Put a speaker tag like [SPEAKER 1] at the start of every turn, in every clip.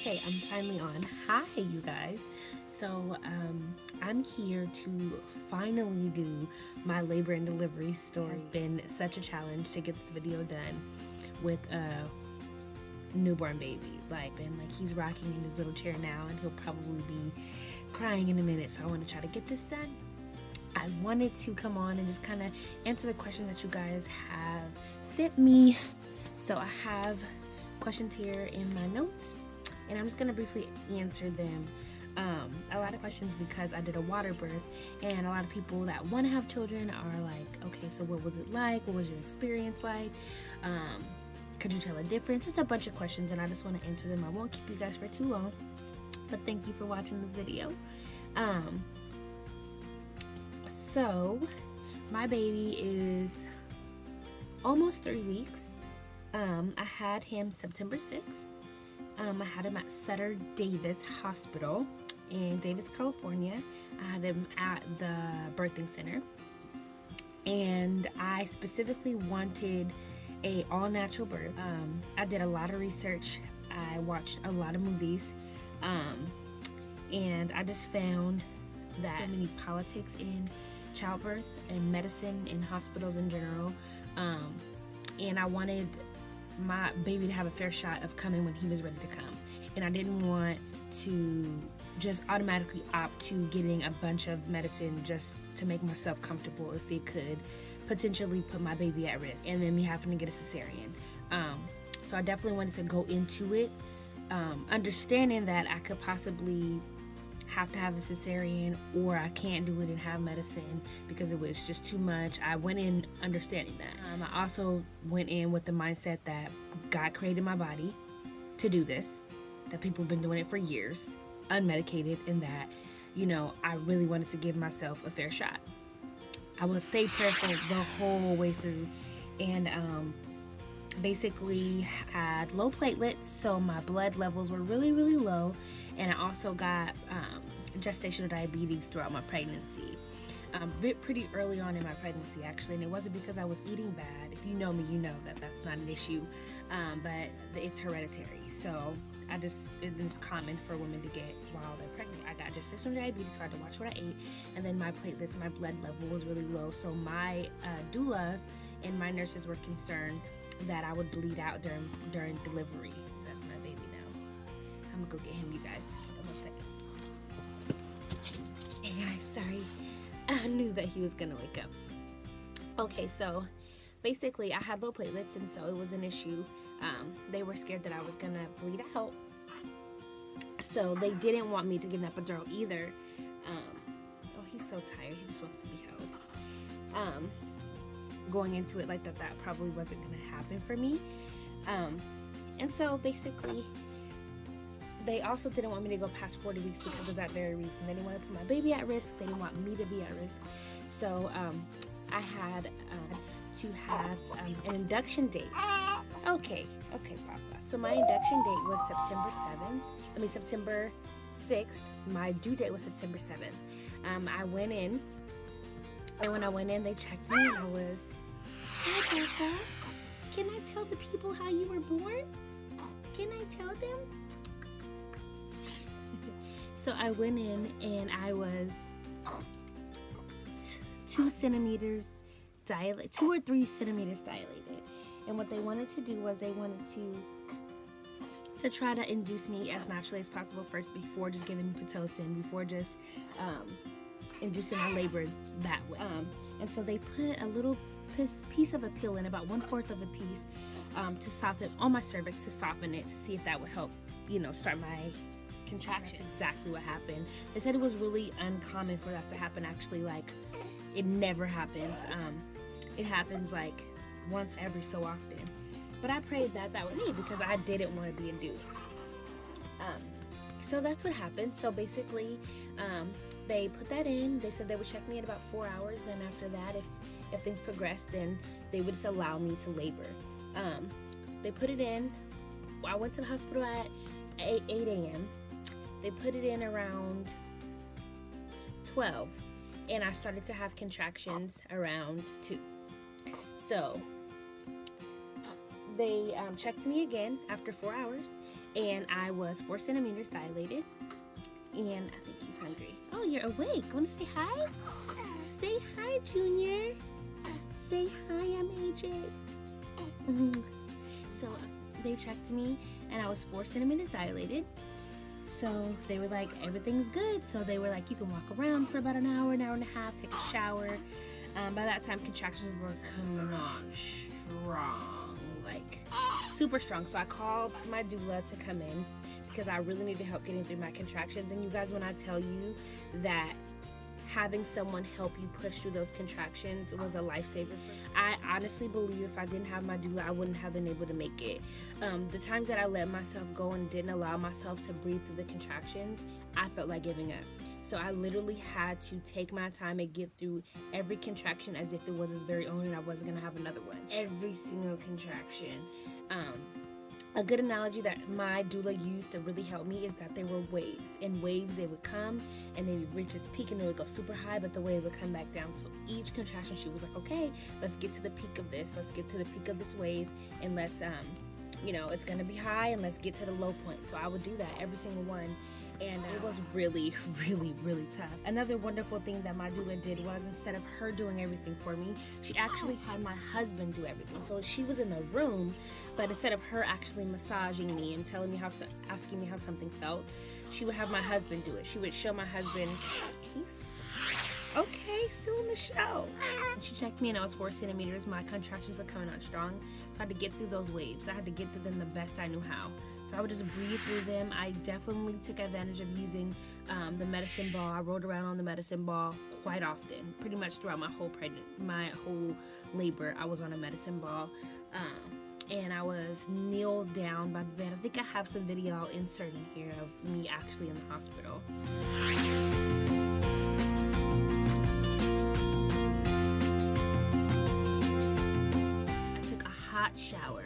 [SPEAKER 1] Okay, I'm finally on. Hi, you guys. So, I'm here to finally do my labor and delivery story. It's been such a challenge to get this video done with a newborn baby. He's rocking in his little chair now, and he'll probably be crying in a minute. So I want to try to get this done. I wanted to come on and just kind of answer the questions that you guys have sent me. So I have questions here in my notes, and I'm just going to briefly answer them. A lot of questions because I did a water birth, and a lot of people that want to have children are like, okay, so what was it like? What was your experience like? Could you tell a difference? Just a bunch of questions, and I just want to answer them. I won't keep you guys for too long, but thank you for watching this video. So my baby is almost 3 weeks. I had him September 6th. I had him at Sutter Davis Hospital in Davis, California. I had him at the birthing center, and I specifically wanted a all-natural birth. I did a lot of research. I watched a lot of movies, and I just found that so many politics in childbirth and medicine and hospitals in general, and I wanted my baby to have a fair shot of coming when he was ready to come, and I didn't want to just automatically opt to getting a bunch of medicine just to make myself comfortable if it could potentially put my baby at risk, and then me having to get a cesarean. So I definitely wanted to go into it understanding that I could possibly have to have a cesarean, or I can't do it and have medicine because it was just too much. I went in understanding that. I also went in with the mindset that God created my body to do this, that people have been doing it for years, unmedicated, and that, you know, I really wanted to give myself a fair shot. I will stay prayerful the whole way through, and basically had low platelets, so my blood levels were really low, and I also got gestational diabetes throughout my pregnancy, pretty early on in my pregnancy actually, and it wasn't because I was eating bad. If you know me, you know that that's not an issue, but it's hereditary, so it's common for women to get while they're pregnant. I got gestational diabetes, so I had to watch what I ate, and then my platelets and my blood level was really low, so my doulas and my nurses were concerned that I would bleed out during delivery. So that's my baby now. I'm gonna go get him, you guys. One second. Hey guys, sorry. I knew that he was gonna wake up. Okay, so basically I had low platelets, and so it was an issue. They were scared that I was gonna bleed out, so they didn't want me to get an epidural either. Oh, he's so tired. He just wants to be held. Going into it like that probably wasn't going to happen for me, and so basically they also didn't want me to go past 40 weeks because of that very reason. They didn't want to put my baby at risk. They didn't want me to be at risk. So I had to have an induction date. Okay, Papa. So my induction date was September 6th. My due date was September 7th. I went in, and when I went in, they checked me, and I was, "Hi, Papa. Can I tell the people how you were born? Can I tell them?" So I went in, and I was 2 centimeters dilated, 2 or 3 centimeters dilated. And what they wanted to do was they wanted to try to induce me as naturally as possible first, before just giving me Pitocin, before just inducing my labor that way. And so they put a little piece of a pill in, about 1/4 of a piece, to soften on my cervix, to soften it, to see if that would help, you know, start my contraction. That's exactly what happened. They said it was really uncommon for that to happen. Actually, like, it never happens. It happens like once every so often. But I prayed that was me because I didn't want to be induced. So that's what happened. So basically, they put that in. They said they would check me in about 4 hours. Then after that, if things progressed, then they would just allow me to labor. They put it in. I went to the hospital at 8 a.m. They put it in around 12, and I started to have contractions around 2. So they checked me again after 4 hours, and I was 4 centimeters dilated, and I think he's hungry. Oh, you're awake. Want to say hi? Say hi, Junior. Say hi, I'm AJ. So they checked me, and I was 4 centimeters dilated. So they were like, everything's good. So they were like, you can walk around for about an hour and a half, take a shower. By that time, contractions were coming on strong, like super strong. So I called my doula to come in because I really needed help getting through my contractions. And you guys, when I tell you that having someone help you push through those contractions was a lifesaver. I honestly believe if I didn't have my doula, I wouldn't have been able to make it. The times that I let myself go and didn't allow myself to breathe through the contractions, I felt like giving up. So I literally had to take my time and get through every contraction as if it was its very own and I wasn't gonna have another one. Every single contraction. A good analogy that my doula used to really help me is that there were waves. In waves, they would come and they would reach its peak and they would go super high, but the wave would come back down. So each contraction, she was like, okay, let's get to the peak of this. Let's get to the peak of this wave, and let's, it's gonna be high, and let's get to the low point. So I would do that every single one. And it was really, really, really tough. Another wonderful thing that my doula did was, instead of her doing everything for me, she actually had my husband do everything. So she was in the room, but instead of her actually massaging me and telling me asking me how something felt, she would have my husband do it. She would show my husband, he's okay, still in the show. She checked me and I was 4 centimeters. My contractions were coming on strong. So I had to get through those waves. I had to get through them the best I knew how. So I would just breathe through them. I definitely took advantage of using the medicine ball. I rode around on the medicine ball quite often. Pretty much throughout my whole labor, I was on a medicine ball. And I was kneeled down by the bed. I think I have some video I'll insert in here of me actually in the hospital. I took a hot shower,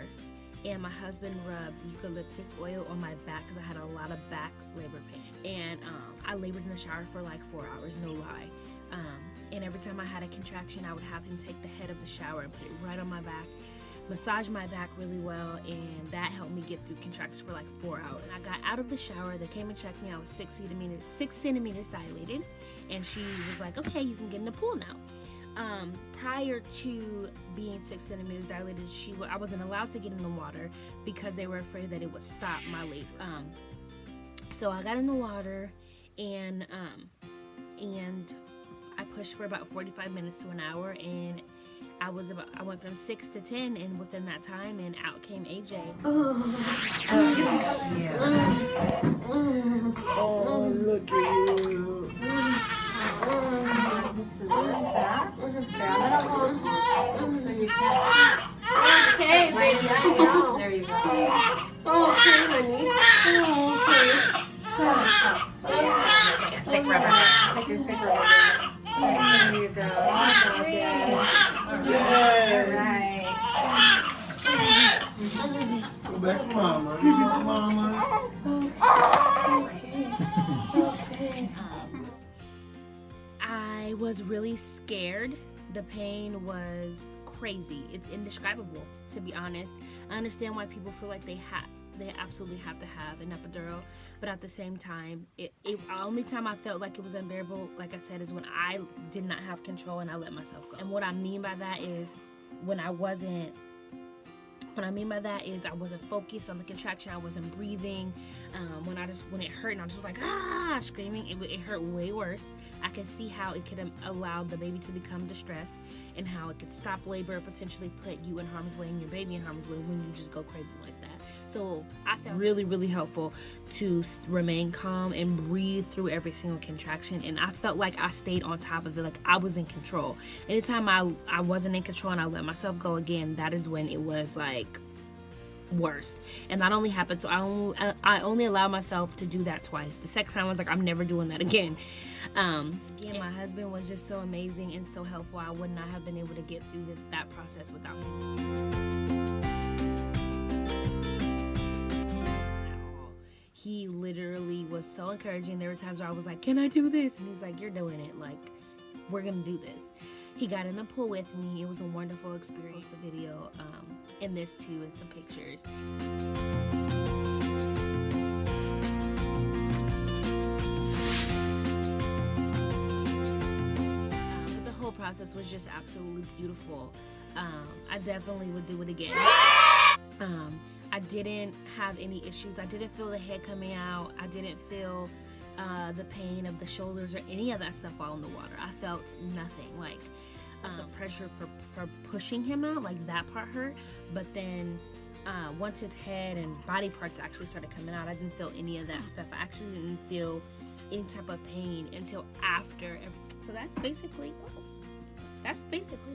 [SPEAKER 1] and my husband rubbed eucalyptus oil on my back because I had a lot of back labor pain. And I labored in the shower for like 4 hours, no lie. And every time I had a contraction, I would have him take the head of the shower and put it right on my back, massage my back really well, and that helped me get through contractions for like 4 hours. I got out of the shower, they came and checked me. I was 6 centimeters dilated, and she was like, okay, you can get in the pool now. Prior to being 6 centimeters dilated, I wasn't allowed to get in the water because they were afraid that it would stop my labor. So I got in the water, and I pushed for about 45 minutes to an hour, and I went from 6 to 10, and within that time, and out came AJ.
[SPEAKER 2] Oh, look at you.
[SPEAKER 3] The scissors that. Grab it along so you can't. Okay, baby. There you go.
[SPEAKER 2] Oh, okay, honey. Oh, okay.
[SPEAKER 3] So, thick rubber band. Take your thick rubber band. There you go. All right.
[SPEAKER 2] Go back to mama. You want mama? Okay.
[SPEAKER 1] I was really scared. The pain was crazy. It's indescribable, to be honest. I understand why people feel like they absolutely have to have an epidural, but at the same time, the only time I felt like it was unbearable, like I said, is when I did not have control and I let myself go. And what I mean by that is I wasn't focused on the contraction. I wasn't breathing. When it hurt and I was just like, screaming, it hurt way worse. I could see how it could have allowed the baby to become distressed and how it could stop labor, potentially put you in harm's way and your baby in harm's way when you just go crazy like that. So I felt really, really helpful to remain calm and breathe through every single contraction. And I felt like I stayed on top of it, like I was in control. Anytime I wasn't in control and I let myself go again, that is when it was like worst. And that only happened, so I only allowed myself to do that twice. The second time I was like, I'm never doing that again. Again, my husband was just so amazing and so helpful. I would not have been able to get through that process without him. He literally was so encouraging. There were times where I was like, can I do this? And he's like, you're doing it. Like, we're gonna do this. He got in the pool with me. It was a wonderful experience. A video in this too and some pictures. process was just absolutely beautiful. I definitely would do it again. I didn't have any issues. I didn't feel the head coming out. I didn't feel the pain of the shoulders or any of that stuff while in the water. I felt nothing. Like the pressure for pushing him out, like that part hurt. But then once his head and body parts actually started coming out, I didn't feel any of that stuff. I actually didn't feel any type of pain until after. So that's basically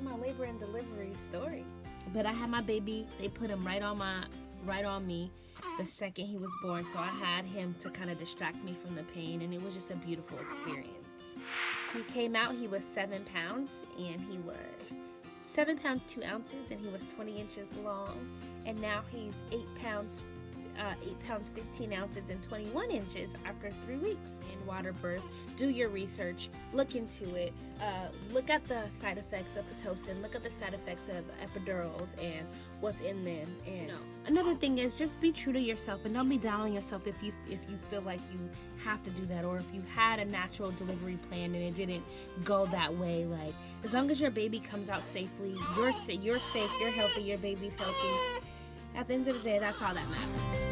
[SPEAKER 1] my labor and delivery story. But I had my baby. They put him right on me the second he was born, so I had him to kind of distract me from the pain, and it was just a beautiful experience. He came out, he was 7 pounds, and he was 7 pounds 2 ounces, and he was 20 inches long, and now he's 8 pounds 15 ounces and 21 inches after 3 weeks in water birth. Do your research, look into it, look at the side effects of Pitocin, look at the side effects of epidurals and what's in them. And another thing is just be true to yourself and don't be down on yourself if you feel like you have to do that, or if you had a natural delivery plan and it didn't go that way. Like, as long as your baby comes out safely, you're safe, you're healthy, your baby's healthy. At the end of the day, that's all that matters.